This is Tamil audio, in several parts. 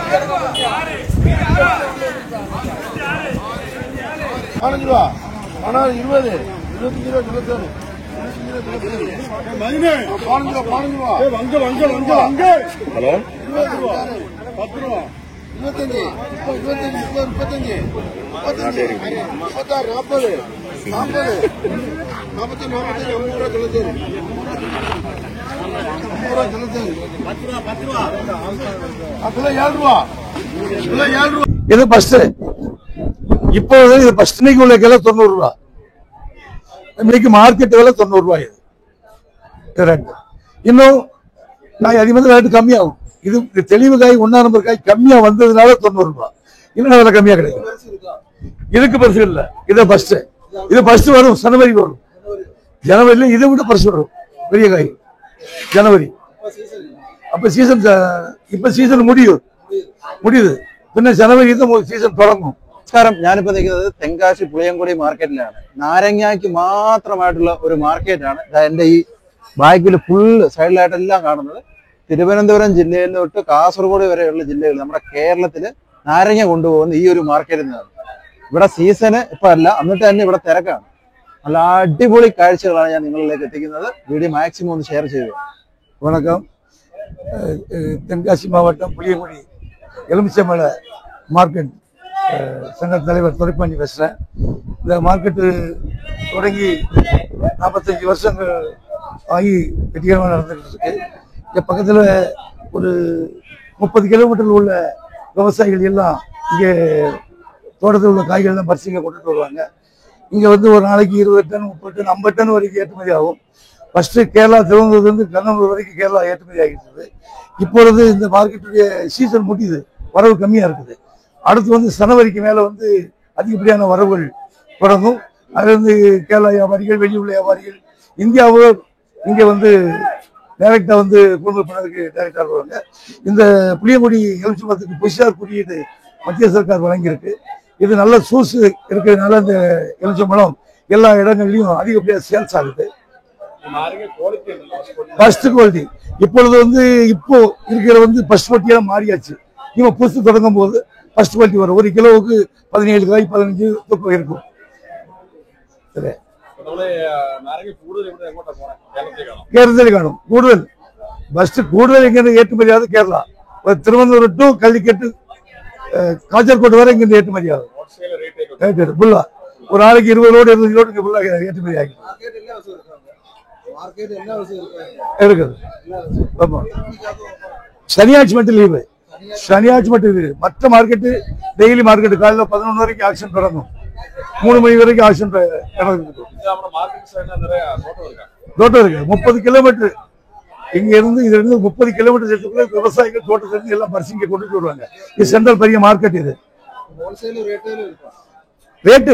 15 ரூபா 20 25 ரூபா 15 ரூபா ஹலோ 20 ரூபா 10 ரூபா 25 35 36 40 இது பஸ்ட் இப்போது இது பஸ்ட் இன்னைக்கு உள்ள கிலோ 90 ரூபா இன்னைக்கு மார்க்கெட் விலை 90 ரூபாய் இது ரெண்டு இன்னும் காய் அதிகமாக ரேட்டு கம்மியாகும் இது தெளிவு காய் 1 நம்பர் காய் கம்மியா வந்ததுனால 90 ரூபாய் இன்னும் விலை கம்மியா கிடைக்கும் இதுக்கு பரிசு இல்ல இது பஸ்ட் வரும் ஜனவரி வரும் ஜனவரியில இதை விட பரிசு வரும் பெரிய காய் ஜனவரி அப்ப சீசன் இப்ப சீசன் முடியுது പിന്നെ ജനുവരി സീസൺ തുടങ്ങും. നമസ്കാരം, ഞാനിപ്പോ നിൽക്കുന്നത് തെങ്കാശി പുളിയംകുടി മാർക്കറ്റിലാണ്. നാരങ്ങയ്ക്ക് മാത്രമായിട്ടുള്ള ഒരു മാർക്കറ്റാണ്. എന്റെ ഈ ബാക്കിൽ ഫുള്ള് സൈഡിലായിട്ടെല്ലാം കാണുന്നത് തിരുവനന്തപുരം ജില്ലയിൽ തൊട്ട് കാസർഗോഡ് വരെയുള്ള ജില്ലകൾ നമ്മുടെ കേരളത്തില് നാരങ്ങ കൊണ്ടുപോകുന്ന ഈ ഒരു മാർക്കറ്റിൽ നിന്നാണ്. ഇവിടെ സീസണ് ഇപ്പൊ അല്ല, എന്നിട്ട് തന്നെ ഇവിടെ തിരക്കാണ്. നല്ല അടിപൊളി കാഴ്ചകളാണ് ഞാൻ നിങ്ങളിലേക്ക് എത്തിക്കുന്നത്. വീഡിയോ മാക്സിമം ഒന്ന് ഷെയർ ചെയ്യുക. வணக்கம். தென்காசி மாவட்டம் புளியங்குடி எலுமிச்சமலை மார்க்கெட் சங்க தலைவர் துரைப்பாண்டி பேசுகிறேன். இந்த மார்க்கெட்டு தொடங்கி 45 வருஷங்கள் ஆகி வெற்றிகரமாக நடந்துகிட்டு இருக்கு. இங்கே பக்கத்தில் ஒரு 30 கிலோமீட்டரில் உள்ள விவசாயிகள் எல்லாம் இங்கே தோட்டத்தில் உள்ள காய்கள்லாம் பரிசீலிக்க கொண்டுட்டு வருவாங்க. இங்கே வந்து ஒரு நாளைக்கு 20 டன் 30 டன் 50 டன் வரைக்கும் ஏற்றுமதி ஆகும். ஃபர்ஸ்ட் கேரளா திருவனந்தபுரத்துலேருந்து கண்ணூர் வரைக்கும் கேரளா ஏற்றுமதி ஆகிட்டு. இப்பொழுது இந்த மார்க்கெட்டுடைய சீசன் முடியுது, வரவு கம்மியாக இருக்குது. அடுத்து வந்து ஜனவரிக்கு மேலே வந்து அதிகப்படியான வரவுகள் தொடங்கும். அது வந்து கேரளா வியாபாரிகள், வெளியுள்ள வியாபாரிகள், இந்தியாவோ இங்கே வந்து டைரக்டாக வந்து கொள்முதல் பண்ணதுக்கு டைரக்டாக வருவாங்க. இந்த புளியங்குடி எலுமிச்சம்பழத்துக்கு புஷார் குறியீடு மத்திய சர்க்கார் வழங்கியிருக்கு. இது நல்ல சூஸ் இருக்கிறதுனால இந்த எலுமிச்சம்பழம் எல்லா இடங்கள்லையும் அதிகப்படியாக சேல்ஸ் ஆகுது. ஃபர்ஸ்ட் குவாலிட்டி இப்பொழுது வந்து இப்போ இருக்கிற வந்து ஃபர்ஸ்ட் குவாலிட்டியெல்லாம் மாறியாச்சு. இவன் புதுசு தொடங்கும் போது ஃபர்ஸ்ட் குவாலிட்டி வரும். ஒரு கிலோவுக்கு 17 காய் 15 தூக்கம் இருக்கும். சரி, கேரளத்தில் காணும் கூடுதல். ஃபர்ஸ்ட் கூடுதல் எங்க ஏற்றுமதி ஆகுது கேரளா. திருவனந்தபுரம் டு கள்ளிக்கட்டு காஜர்கோடு வரை இங்கிருந்து ஏற்றுமதி ஆகுது. ஃபுல்லா ஒரு நாளைக்கு 20 லோடு 25 லோடு இங்க ஃபுல்லா ஏற்றுமதி ஆகுது. இருக்குது. சனியாட்சி மட்டும் லீவு, சனியாட்சி மட்டும் லீவு. மற்ற மார்க்கெட்டு டெய்லி மார்க்கெட்டு காலையில் 11 வரைக்கும் ஆக்ஷன் தொடங்கும். 3 மணி வரைக்கும் ஆக்ஷன் தோட்டம் இருக்கு. 30 கிலோமீட்டர் இங்க இருந்து இதுல இருந்து 30 கிலோமீட்டர் சேர்த்துக்குள்ள விவசாயிகள் தோட்டத்திலிருந்து எல்லாம் பரிசீலிக்க கொண்டுட்டு வருவாங்க. இது சென்ட்ரல் பெரிய மார்க்கெட். இது ரேட்டு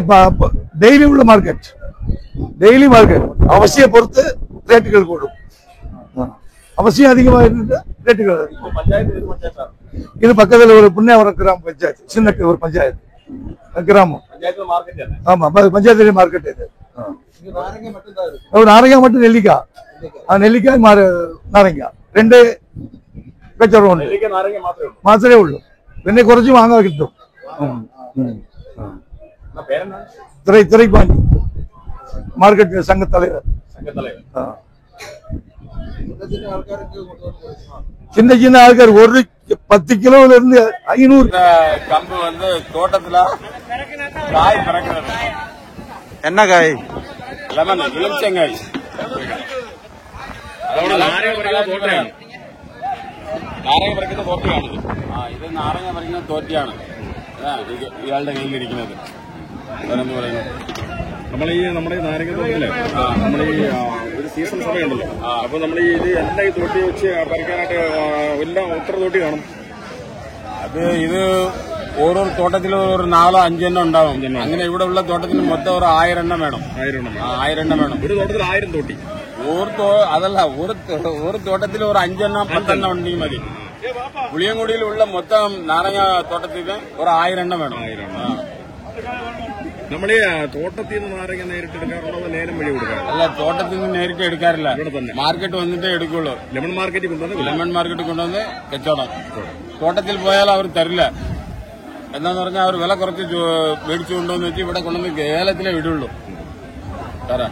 டெய்லி உள்ள மார்க்கெட், டெய்லி மார்க்கெட் அவசிய பொறுத்து ரேட்டுகள் கூடும். அவசியம் அதிகமாக இருந்தா ரேட்டுகள். இது பக்கத்தில் ஒரு புண்ணியாவரம் கிராம பஞ்சாயத்து, சின்ன ஒரு பஞ்சாயத்து கிராமம். ஆமா, பஞ்சாயத்து மார்க்கெட். இது நாரங்கா மட்டும் நெல்லிக்காய், நெல்லிக்காய் நாரங்கா ரெண்டு கச்சவரம் மாத்திரே உள்ளு. പിന്നെ കുറച്ച് വാങ്ങാൻ കിട്ടും. துரைப்பாண்டி மார்க்கெட் சங்க தலைவர். சின்ன சின்ன ஆள்கார் ஒரு 10 கிலோல இருந்து 500 கம்பு வந்து தோட்டத்துல காய் பறக்கிறது. என்ன காய்? லெமன், இளஞ்சங்காய். അതോടെ നാരങ്ങ പറിക്കുന്ന തോട്ടയാണ്. നാരങ്ങ പറിക്കുന്ന തോട്ടയാണ്. ഇത് നാരങ്ങ പറിക്കുന്ന തോറ്റയാണ് ഇയാളുടെ കയ്യിലിരിക്കുന്നത്. അതെന്ന് പറയുന്നത് നമ്മുടെ നാരങ്ങ തോട്ടില് നമ്മൾ ഈ ഒരു സീസൺ സമയമുണ്ടല്ലോ. അപ്പൊ നമ്മൾ ഇത് എല്ലാം ഈ തോട്ടി വെച്ച് പറിക്കാനായിട്ട് എല്ലാം എത്ര തോട്ടി കാണും? ഇത് ഓരോ തോട്ടത്തിലും ഒരു 4-5 എണ്ണം ഉണ്ടാവും. അങ്ങനെ ഇവിടെ ഉള്ള തോട്ടത്തിൽ മൊത്തം ഒരു 1000 എണ്ണം വേണം. 1000 എണ്ണം വേണം. ഒരു തോട്ടത്തിൽ 1000 തോട്ടി. അതല്ല, ഒരു തോട്ടത്തിൽ ഒരു 5 എണ്ണം 10 എണ്ണം ഉണ്ടെങ്കിൽ മതി. പുളിയങ്കുടിയിലുള്ള മൊത്തം നാരങ്ങ തോട്ടത്തിൽ ഒരു 1000 എണ്ണം വേണം. നമ്മൾ ഈ തോട്ടത്തിൽ നിന്ന് നാരങ്ങ നേരിട്ട് എടുക്കാറുള്ളത് ലേലം വഴി കൊടുക്കാറ്? അല്ല, തോട്ടത്തിൽ നിന്ന് നേരിട്ട് എടുക്കാറില്ല. ഇവിടെ തന്നെ മാർക്കറ്റ് വന്നിട്ടേ എടുക്കുള്ളൂ. ലെമൺ മാർക്കറ്റിൽ കൊണ്ടുവന്ന് കച്ചവടം. തോട്ടത്തിൽ പോയാൽ അവർ തരില്ല. എന്താന്ന് പറഞ്ഞാൽ അവർ വില കുറച്ച് മേടിച്ചു കൊണ്ടുവന്ന് വെച്ച് ഇവിടെ കൊണ്ടുവന്ന് ഏലത്തിലേ വിടുള്ളൂ തരാൻ.